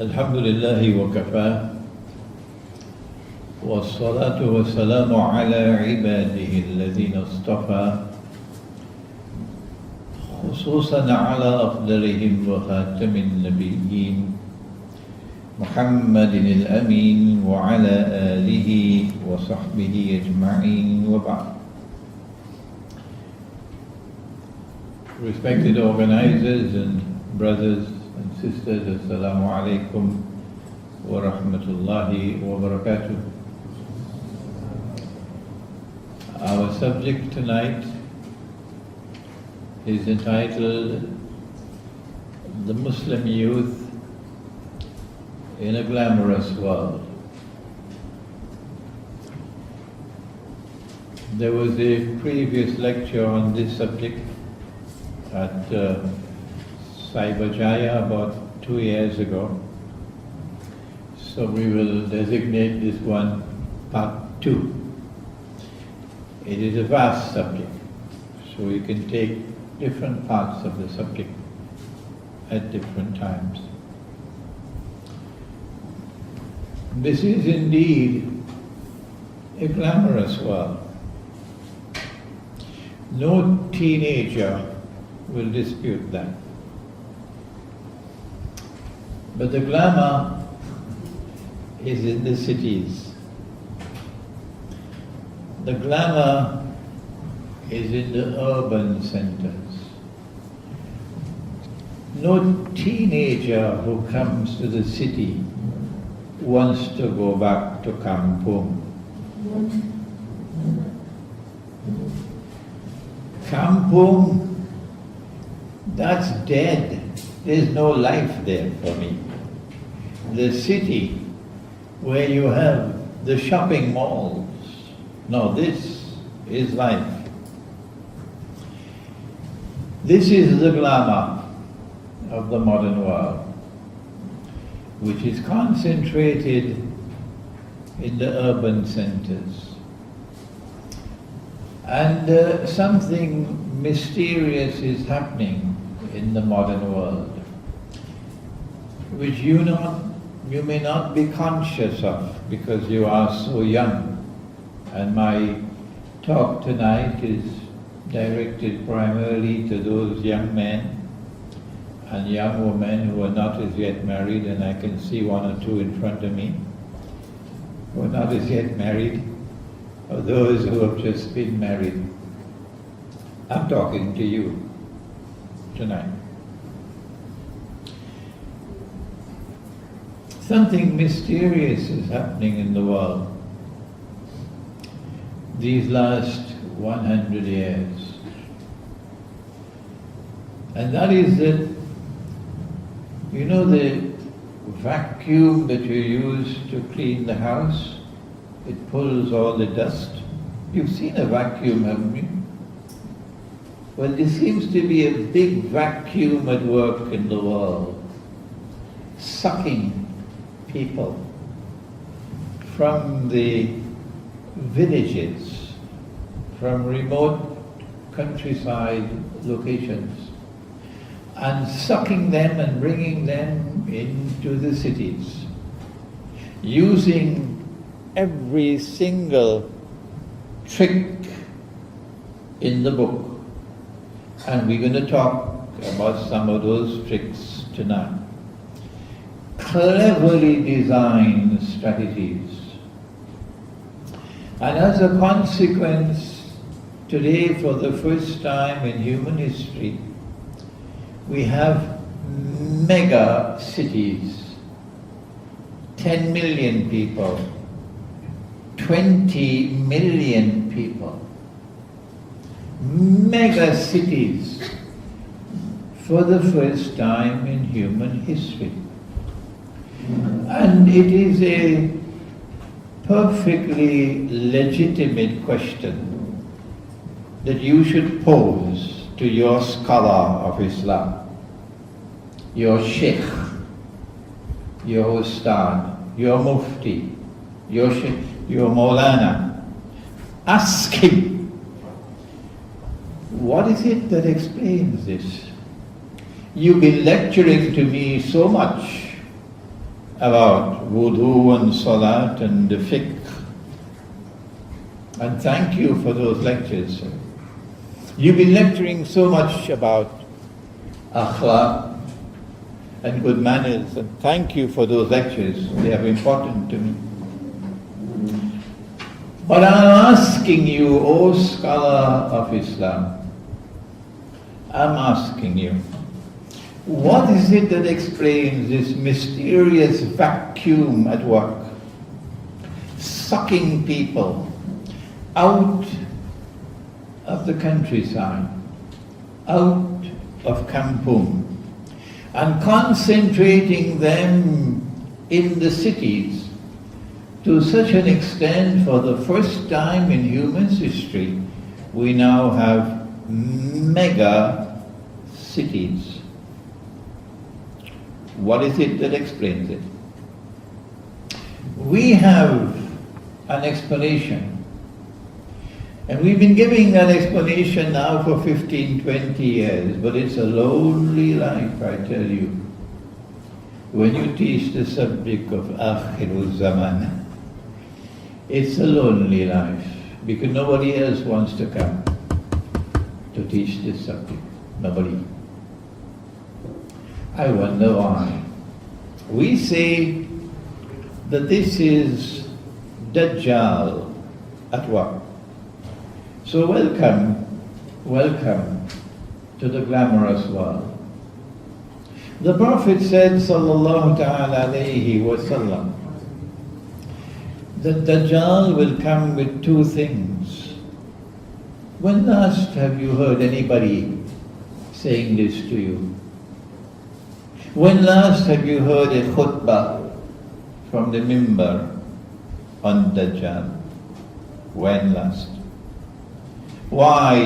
الحمد لله وكفى والصلاة والسلام على عباده الذين اصطفى خصوصا على أفضلهم وخاتم النبيين محمد الأمين وعلى آله وصحبه أجمعين وبعد. Respected organizers and brothers and sisters, Assalamu alaikum wa rahmatullahi wa barakatuh. Our subject tonight is entitled The Muslim Youth in a Glamorous World. There was a previous lecture on this subject at Saibajaya about 2 years ago. So we will designate this one part 2. It is a vast subject, so we can take different parts of the subject at different times. This is indeed a glamorous world. No teenager will dispute that. But the glamour is in the cities. The glamour is in the urban centers. No teenager who comes to the city wants to go back to kampung. Kampung, that's dead. There's no life there for me. The city where you have the shopping malls, no, this is life. This is the glamour of the modern world, which is concentrated in the urban centers. And something mysterious is happening in the modern world, which you may not be conscious of because you are so young. And my talk tonight is directed primarily to those young men and young women who are not as yet married, and I can see one or two in front of me who are not as yet married, or those who have just been married. I'm talking to you tonight. Something mysterious is happening in the world these last 100 years. And that is that, you know, the vacuum that you use to clean the house, it pulls all the dust. You've seen a vacuum, haven't you? Well, there seems to be a big vacuum at work in the world, sucking people from the villages, from remote countryside locations, and sucking them and bringing them into the cities, using every single trick in the book. And we're going to talk about some of those tricks tonight. Cleverly designed strategies. And as a consequence, today for the first time in human history, we have mega cities, 10 million people, 20 million people, mega cities for the first time in human history. And it is a perfectly legitimate question that you should pose to your scholar of Islam, your Sheikh, your Ustad, your Mufti, your Maulana. Ask him, what is it that explains this? You've been lecturing to me so much about wudu and salat and the fiqh. And thank you for those lectures. You've been lecturing so much about akhlaq and good manners, and thank you for those lectures. They are important to me. But I'm asking you, O scholar of Islam, I'm asking you, what is it that explains this mysterious vacuum at work, sucking people out of the countryside, out of Kampung, and concentrating them in the cities to such an extent, for the first time in human history, we now have mega cities. What is it that explains it? We have an explanation, and we've been giving that explanation now for 15, 20 years, but it's a lonely life, I tell you. When you teach the subject of Akhirul Zaman, it's a lonely life, because nobody else wants to come to teach this subject. Nobody. I wonder why. We say that this is Dajjal at work. So welcome to the glamorous world. The Prophet said, sallallahu ta'ala alayhi wa sallam, that Dajjal will come with two things. When last have you heard anybody saying this to you? When last have you heard a khutbah from the mimbar on Dajjal? When last? Why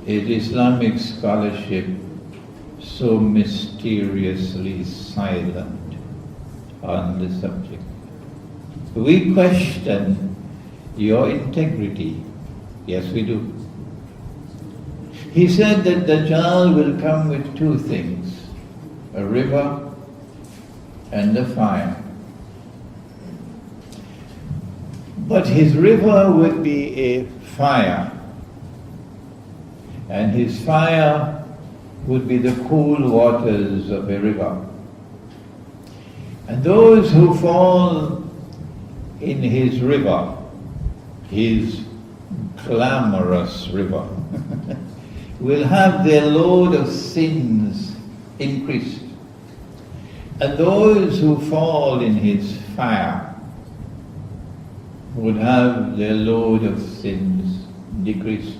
is Islamic scholarship so mysteriously silent on the subject? We question your integrity. Yes, we do. He said that Dajjal will come with two things, a river and a fire. But his river would be a fire, and his fire would be the cool waters of a river. And those who fall in his river, his glamorous river, will have their load of sins increased. And those who fall in his fire would have their load of sins decreased.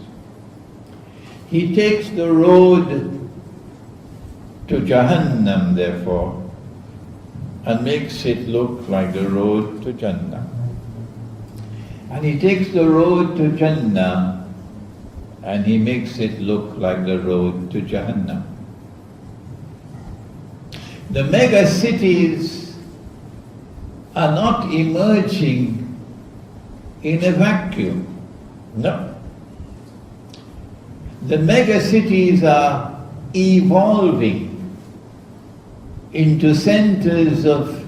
He takes the road to Jahannam, therefore, and makes it look like the road to Jannah. And he takes the road to Jannah and he makes it look like the road to Jahannam. The mega cities are not emerging in a vacuum. No. The mega cities are evolving into centers of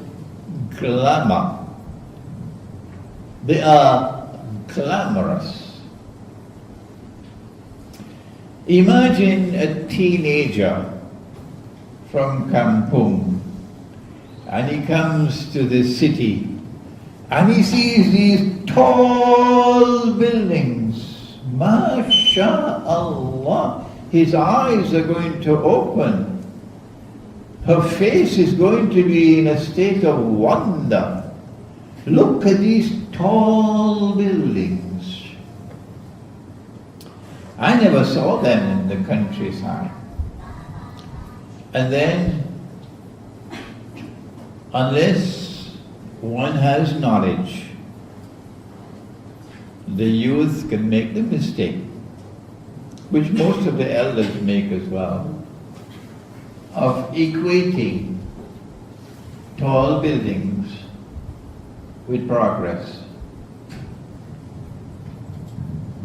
glamour. They are glamorous. Imagine a teenager from Kampung, and he comes to the city and he sees these tall buildings. MashaAllah, his eyes are going to open. Her face is going to be in a state of wonder. Look at these tall buildings. I never saw them in the countryside. And then, unless one has knowledge, the youth can make the mistake, which most of the elders make as well, of equating tall buildings with progress.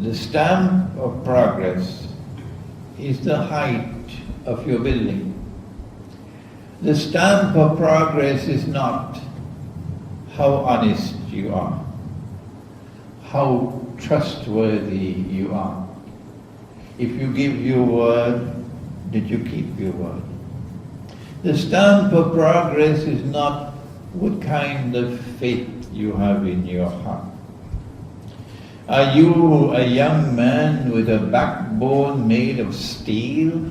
The stamp of progress is the height of your building. The stamp of progress is not how honest you are, how trustworthy you are. If you give your word, did you keep your word? The stamp of progress is not what kind of faith you have in your heart. Are you a young man with a backbone made of steel?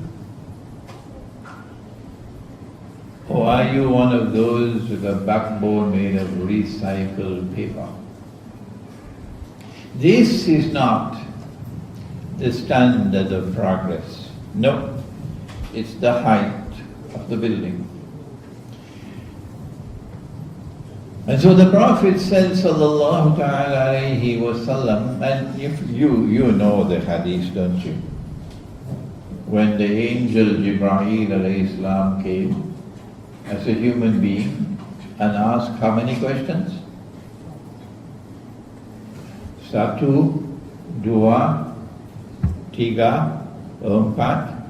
Or are you one of those with a backbone made of recycled paper? This is not the standard of progress. No, it's the height of the building. And so the Prophet said, sallallahu ta'ala alayhi wa sallam, and if you know the hadith, don't you? When the angel Jibreel alayhi salam came as a human being and asked how many questions? Satu, dua, tiga, empat,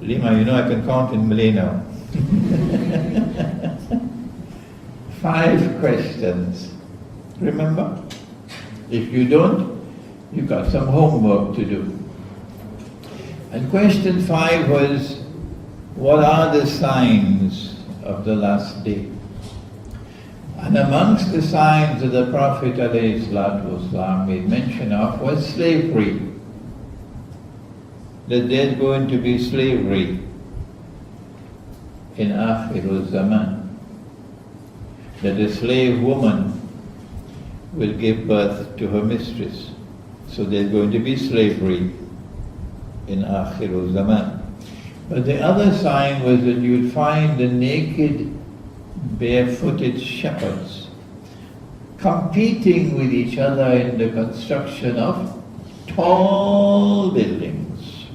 lima. You know I can count in Malay now. 5 questions. Remember? If you don't, you've got some homework to do. And question 5 was, what are the signs of the last day? And amongst the signs that the Prophet ﷺ made mention of was slavery. That there's going to be slavery in Akhirul Zaman. That a slave woman will give birth to her mistress. So there's going to be slavery in Akhirul Zaman. But the other sign was that you'd find the naked, barefooted shepherds competing with each other in the construction of tall buildings.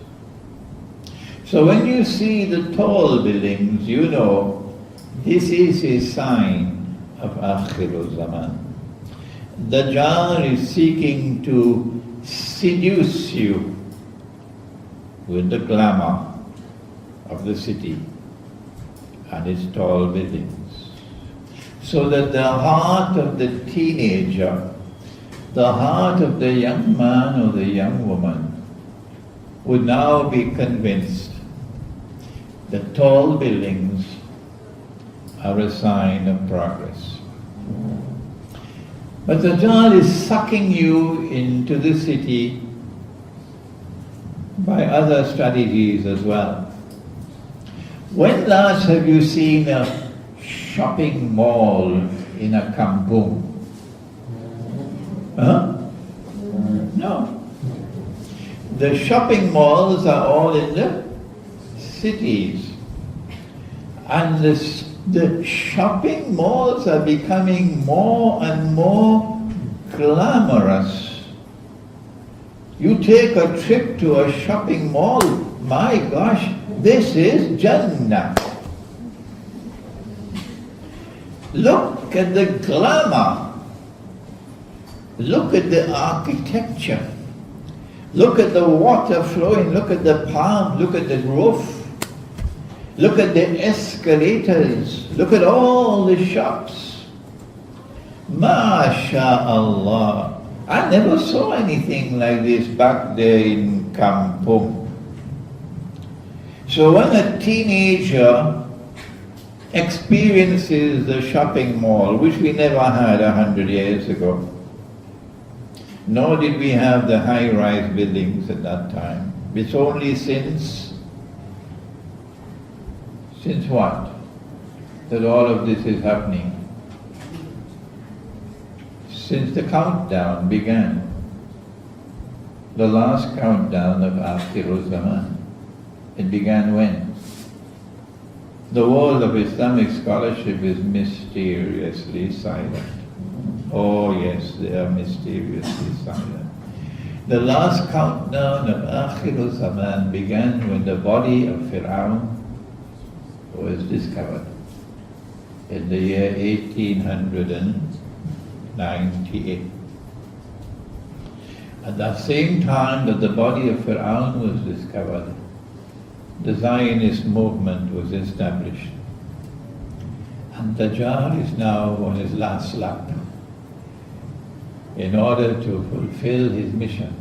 So when you see the tall buildings, you know this is a sign of Akhirul Zaman. Dajjal is seeking to seduce you with the glamour of the city and its tall buildings, so that the heart of the teenager, the heart of the young man or the young woman would now be convinced that tall buildings are a sign of progress. But the Dajjal is sucking you into the city by other strategies as well. When last have you seen a shopping mall in a kampung? Huh? No. The shopping malls are all in the cities. And the shopping malls are becoming more and more glamorous. You take a trip to a shopping mall, my gosh, this is Jannah. Look at the glamour. Look at the architecture. Look at the water flowing. Look at the palm. Look at the roof. Look at the escalators. Look at all the shops. MashaAllah. I never saw anything like this back there in Kampung. So when a teenager experiences the shopping mall, which we never had 100 years ago, nor did we have the high-rise buildings at that time. It's only since what? That all of this is happening. Since the countdown began. The last countdown of Akhirul Zaman. It began when? The world of Islamic scholarship is mysteriously silent. Oh yes, they are mysteriously silent. The last countdown of Akhirul Zaman began when the body of Fir'aun was discovered in the year 1898. At that same time that the body of Fir'aun was discovered, the Zionist movement was established. And Dajjal is now on his last lap in order to fulfill his mission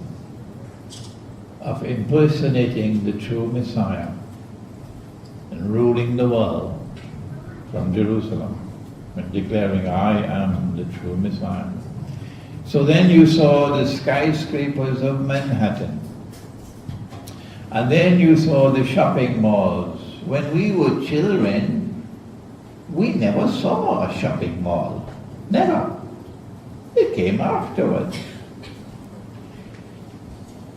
of impersonating the true Messiah and ruling the world from Jerusalem and declaring, I am the true Messiah. So then you saw the skyscrapers of Manhattan. And then you saw the shopping malls. When we were children, we never saw a shopping mall. Never. It came afterwards.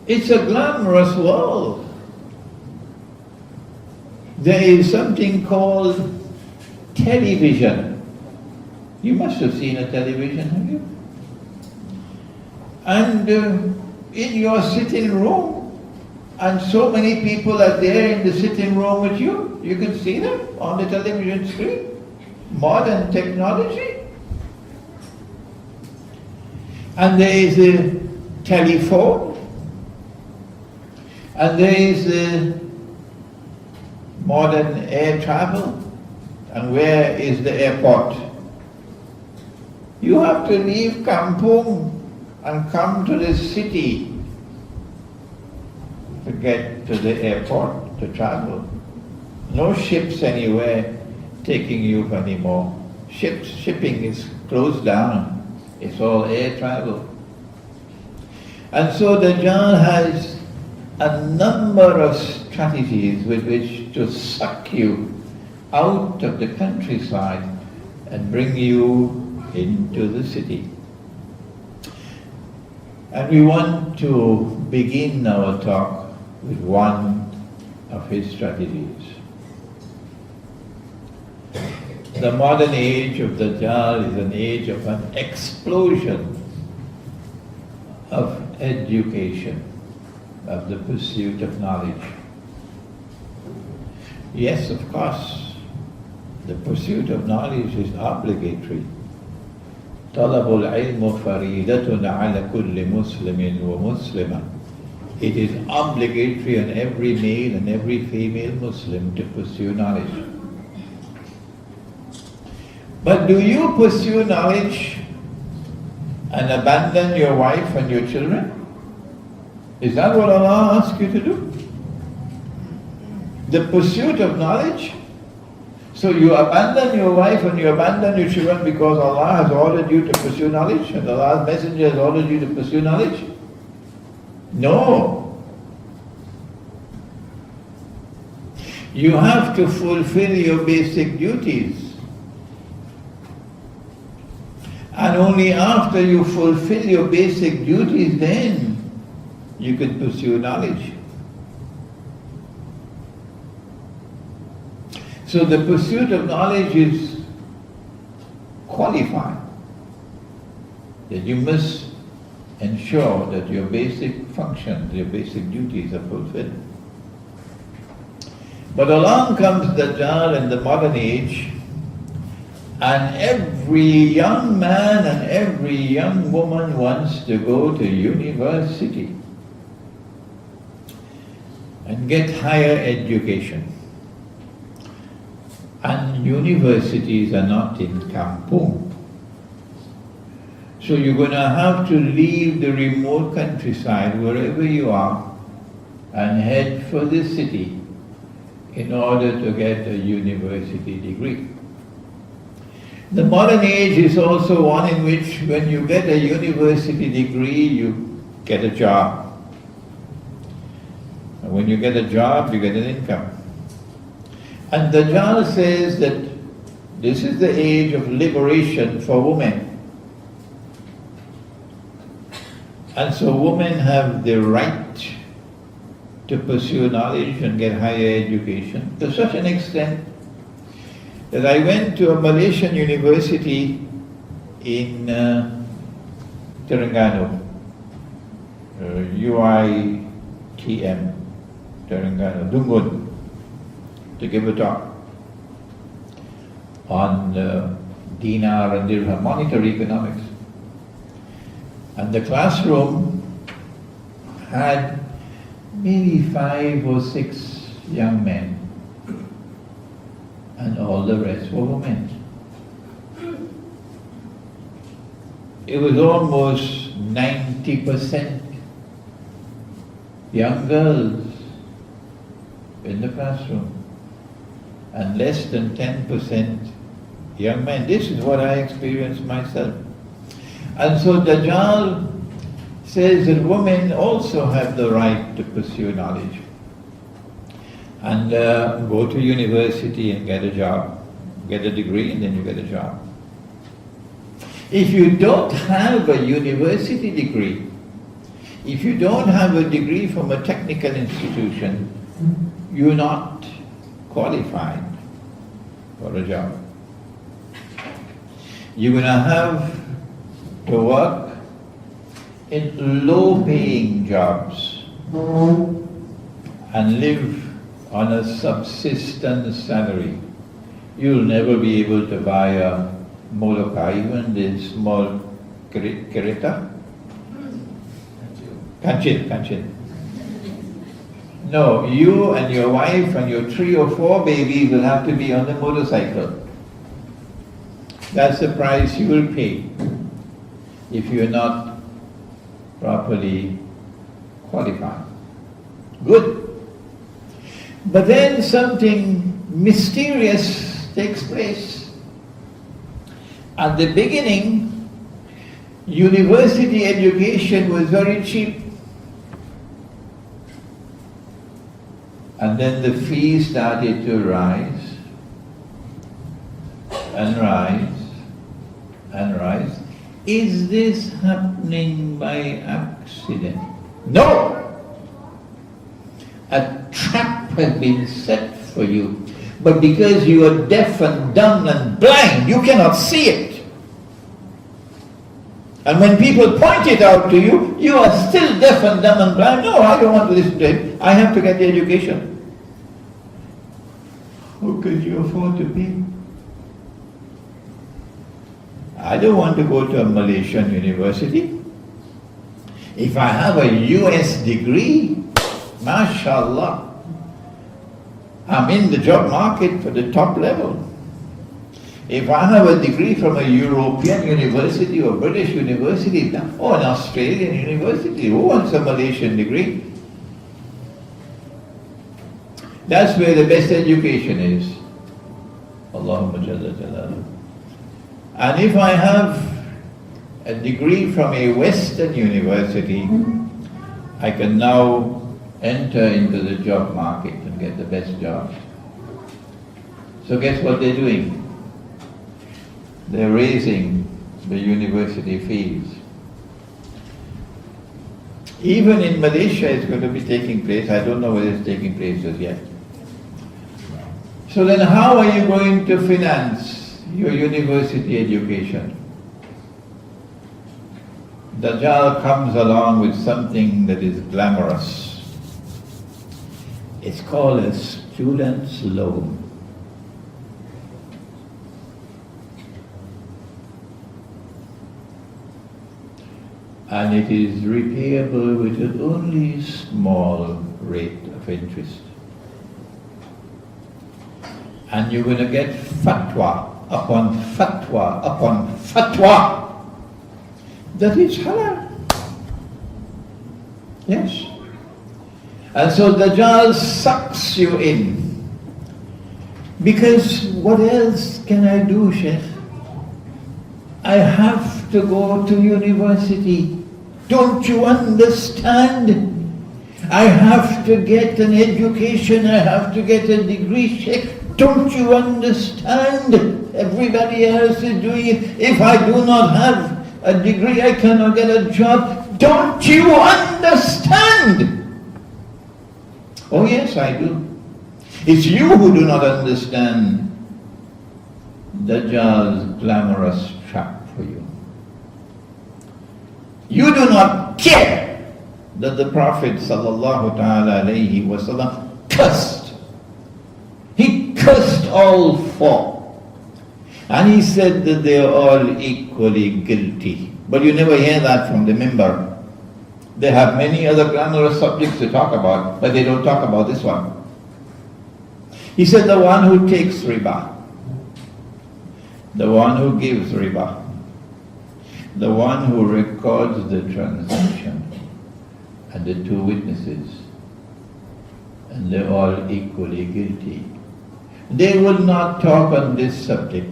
It's a glamorous world. There is something called television. You must have seen a television, have you? And in your sitting room, and so many people are there in the sitting room with you, you can see them on the television screen. Modern technology. And there is a telephone, and there is a modern air travel. And where is the airport? You have to leave Kampung and come to the city to get to the airport to travel. No ships anywhere taking you anymore. Shipping is closed down. It's all air travel. And so Dajjal has a number of strategies with which to suck you out of the countryside and bring you into the city. And we want to begin our talk with one of his strategies. The modern age of Dajjal is an age of an explosion of education, of the pursuit of knowledge. Yes, of course, the pursuit of knowledge is obligatory. طلب العلم فريدة على كل مسلم ومسلمة. It is obligatory on every male and every female Muslim to pursue knowledge. But do you pursue knowledge and abandon your wife and your children? Is that what Allah asks you to do? The pursuit of knowledge? So you abandon your wife and you abandon your children because Allah has ordered you to pursue knowledge and Allah's Messenger has ordered you to pursue knowledge? No. You have to fulfill your basic duties. And only after you fulfill your basic duties, then you can pursue knowledge. So the pursuit of knowledge is qualified. That you must ensure that your basic functions, your basic duties are fulfilled. But along comes Dajjal in the modern age, and every young man and every young woman wants to go to university and get higher education. And universities are not in Kampung. So you're going to have to leave the remote countryside, wherever you are, and head for the city in order to get a university degree. The modern age is also one in which when you get a university degree, you get a job. And when you get a job, you get an income. And Dajjal says that this is the age of liberation for women. And so women have the right to pursue knowledge and get higher education to such an extent that I went to a Malaysian university in Terengganu, UITM, Terengganu, Dungun, to give a talk on dinar and dirham, monetary economics. And the classroom had maybe 5 or 6 young men, and all the rest were women. it was almost 90% young girls in the classroom and less than 10% young men. This is what I experienced myself. And so Dajjal says that women also have the right to pursue knowledge and go to university and get a job, get a degree, and then you get a job. If you don't have a university degree, if you don't have a degree from a technical institution, you're not qualified for a job. You're going to have to work in low-paying jobs and live on a subsistence salary. You'll never be able to buy a Molokai, even the small Kereta. Kancil. No, you and your wife and your 3 or 4 babies will have to be on the motorcycle. That's the price you will pay if you're not properly qualified. Good. But then something mysterious takes place. At the beginning, university education was very cheap. And then the fees started to rise and rise and rise. Is this happening by accident? No! A trap has been set for you. But because you are deaf and dumb and blind, you cannot see it. And when people point it out to you, you are still deaf and dumb and blind. No, I don't want to listen to it. I have to get the education. How can you afford to pay? I don't want to go to a Malaysian university. If I have a US degree, mashallah, I'm in the job market for the top level. If I have a degree from a European university or British university or an Australian university, who wants a Malaysian degree? That's where the best education is. Allahumma jalla jalaluhu. And if I have a degree from a Western university, I can now enter into the job market and get the best jobs. So guess what they're doing? They're raising the university fees. Even in Malaysia it's going to be taking place. I don't know whether it's taking place as yet. So then how are you going to finance your university education? Dajjal comes along with something that is glamorous. It's called a student's loan. And it is repayable with an only small rate of interest. And you're going to get fatwa upon fatwa upon fatwa that it's halal. Yes. And so Dajjal sucks you in. Because what else can I do, Sheikh? I have to go to university. Don't you understand? I have to get an education, I have to get a degree, Sheikh. Don't you understand? Everybody else is doing it. If I do not have a degree, I cannot get a job. Don't you understand? Oh yes, I do. It's you who do not understand Dajjal's glamorous trap for you. You do not care that the Prophet sallallahu ta'ala alayhi wa sallam cursed. He cursed all four. And he said that they are all equally guilty. But you never hear that from the minbar. They have many other glamorous subjects to talk about, but they don't talk about this one. He said the one who takes riba, the one who gives riba, the one who records the transaction and the two witnesses, and they're all equally guilty. They would not talk on this subject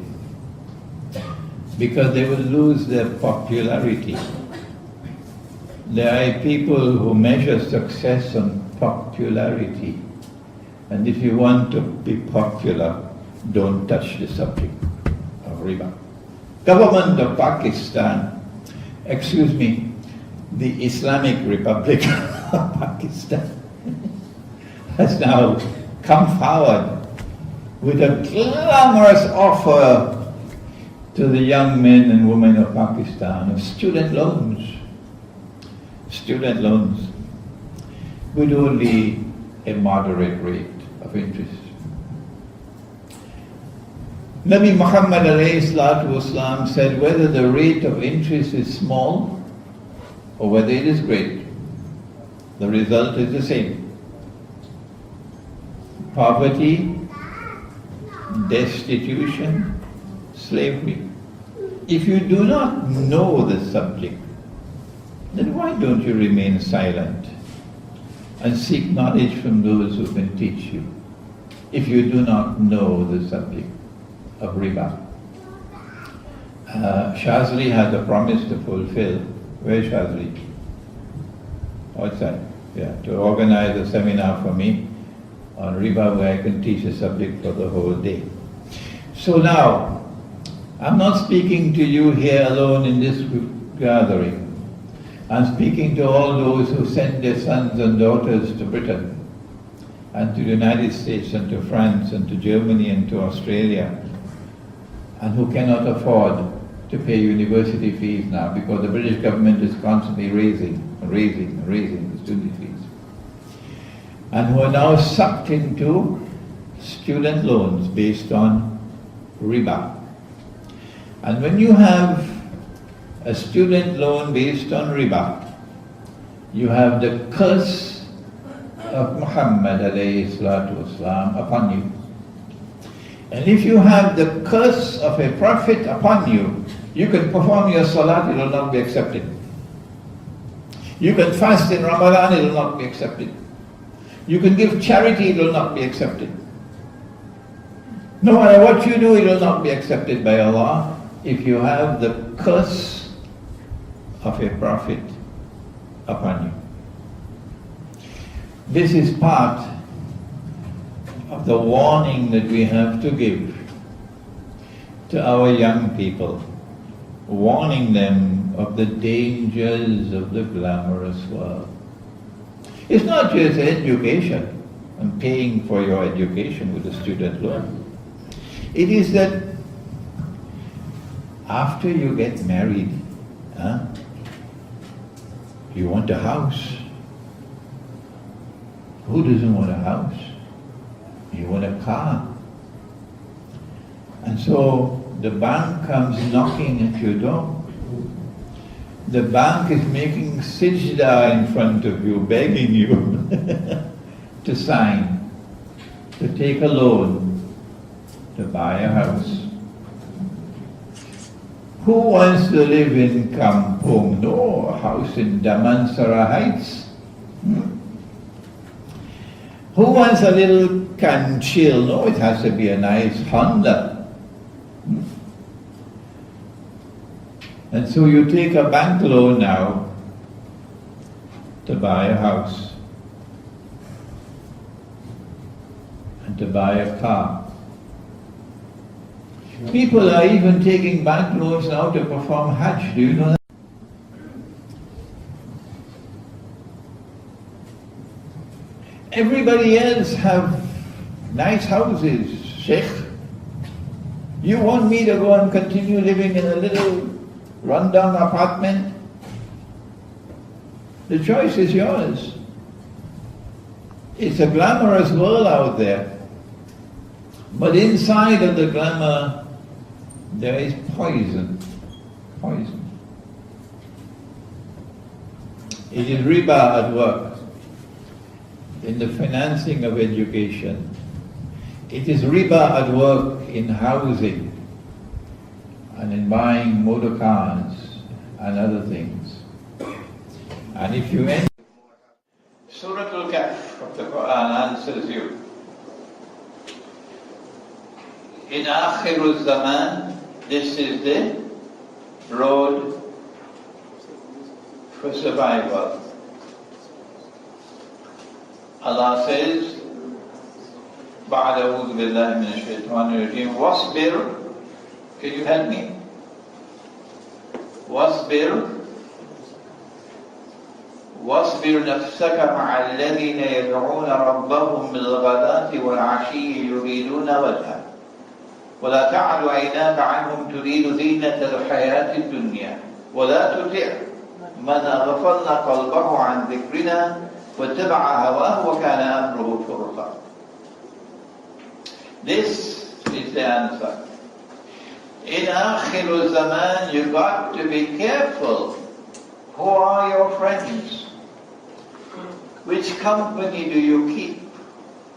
because they would lose their popularity. There are people who measure success on popularity, and if you want to be popular, don't touch the subject of riba. Government of Pakistan, excuse me, the Islamic Republic of Pakistan has now come forward with a glamorous offer to the young men and women of Pakistan of student loans. Student loans with only a moderate rate of interest. Nabi Muhammad ﷺ said whether the rate of interest is small or whether it is great, the result is the same. Poverty, destitution, slavery. If you do not know the subject, then why don't you remain silent and seek knowledge from those who can teach you if you do not know the subject of riba? Shazli had a promise to fulfill. Where's Shazli? Outside. Yeah, to organize a seminar for me on riba where I can teach the subject for the whole day. So now, I'm not speaking to you here alone in this gathering. I'm speaking to all those who send their sons and daughters to Britain and to the United States and to France and to Germany and to Australia, and who cannot afford to pay university fees now because the British government is constantly raising the student fees, and who are now sucked into student loans based on riba. And when you have a student loan based on riba, you have the curse of Muhammad ﷺ upon you. And if you have the curse of a prophet upon you, you can perform your salat, it will not be accepted. You can fast in Ramadan, it will not be accepted. You can give charity, it will not be accepted. No matter what you do, it will not be accepted by Allah if you have the curse of a prophet upon you. This is part of the warning that we have to give to our young people, warning them of the dangers of the glamorous world. It's not just education and paying for your education with a student loan. It is that after you get married, you want a house. Who doesn't want a house? You want a car. And so the bank comes knocking at your door. The bank is making sijda in front of you, begging you to sign, to take a loan, to buy a house. Who wants to live in Kampung? No, a house in Damansara Heights. Who wants a little Kanchil? No, it has to be a nice Honda. And so you take a bank loan now to buy a house and to buy a car. People are even taking bank loans now to perform Hajj. Do you know that? Everybody else have nice houses. Sheikh, you want me to go and continue living in a little run-down apartment? The choice is yours. It's a glamorous world out there. But inside of the glamour, there is poison. Poison. It is riba at work in the financing of education. It is riba at work in housing and in buying motor cars and other things. And if you end Surah Al-Kahf of the Quran answers you. In Akhirul Zaman, this is the road for survival. Allah says, بعد أعوذ بالله من الشيطان الرجيم واصبر. Can you help me? واصبر نفسك مع الذين يدعون ربهم بالغداة والعشي يريدون وجهه ولا تعد عيناك عنهم تريد زينة الحياة الدنيا ولا تطع من أغفلنا قلبه عن ذكرنا واتبع هواه وكان أمره فرطا. This is the answer. In Akhirul Zaman, you got to be careful. Who are your friends? Which company do you keep?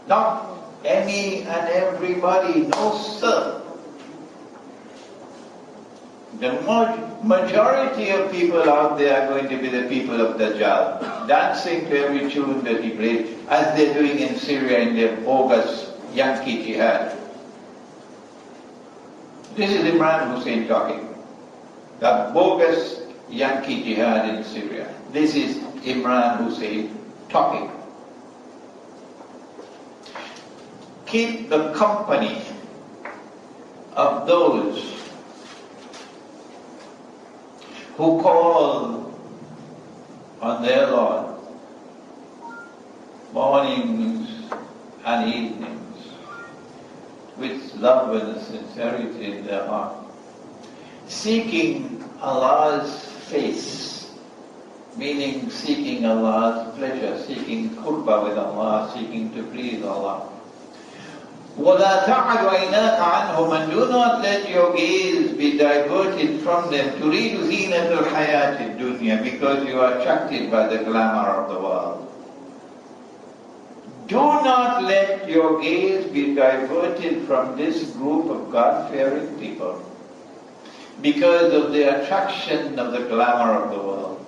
Not any and everybody, no sir. The majority of people out there are going to be the people of Dajjal, dancing to every tune that he plays, as they're doing in Syria in their bogus Yankee jihad. This is Imran Hussein talking. The bogus Yankee jihad in Syria. This is Imran Hussein talking. Keep the company of those who call on their Lord mornings and evenings with love and sincerity in their heart, seeking Allah's face, meaning seeking Allah's pleasure, seeking qurba with Allah, seeking to please Allah. وَلَا تَعَدْ عَيْنَاكَ عَنْهُمْ, and do not let your gaze be diverted from them. تُرِيدُ زِينَةَ الْحَيَاةِ الدُّنْيَا, because you are attracted by the glamour of the world. Do not let your gaze be diverted from this group of God-fearing people because of the attraction of the glamour of the world.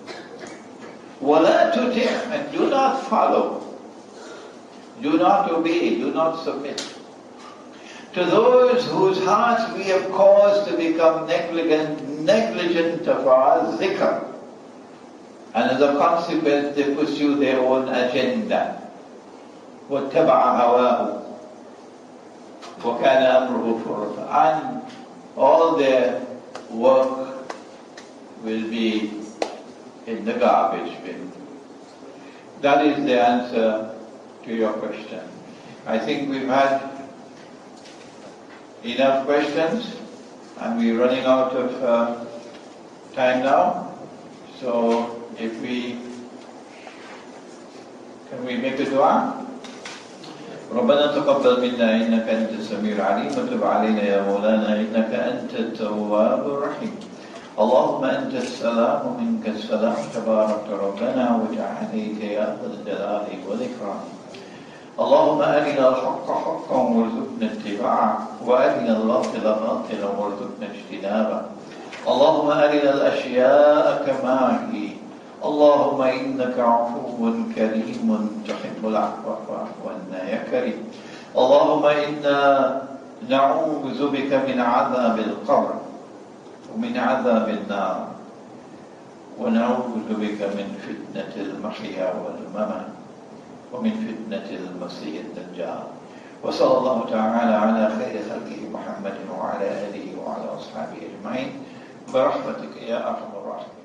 وَلَا تُطِعْ, and do not follow, do not obey, do not submit to those whose hearts we have caused to become negligent of our zikr, and as a consequence they pursue their own agenda. وَاتَّبَعَ هَوَاهُ وَكَانَ أَمْرُهُ فُرُطًا, and all their work will be in the garbage bin. That is the answer to your question. I think we've had enough questions and we're running out of time now. So if can we make a dua? ربنا تقبل منا إنك أنت السميع العليم وتب علينا يا مولانا إنك أنت التواب الرحيم. اللهم أنت السلام ومنك السلام تبارك ربنا وتعاليك يا ذا الجلال والإكرام. اللهم أرنا الحق حقا وارزقنا اتباعه وأرنا الباطل باطلا وارزقنا اجتنابه. اللهم أرنا الأشياء كما هي. اللهم إنك عفو كريم تحب العفو فاعف عنا يا كريم. اللهم إنا نعوذ بك من عذاب القبر ومن عذاب النار ونعوذ بك من فتنة المحيا والممات ومن فتنة المسيح الدجال. وصلى الله تعالى على خير خلقه محمد وعلى آله وعلى أصحابه أجمعين برحمتك يا أرحم الراحمين.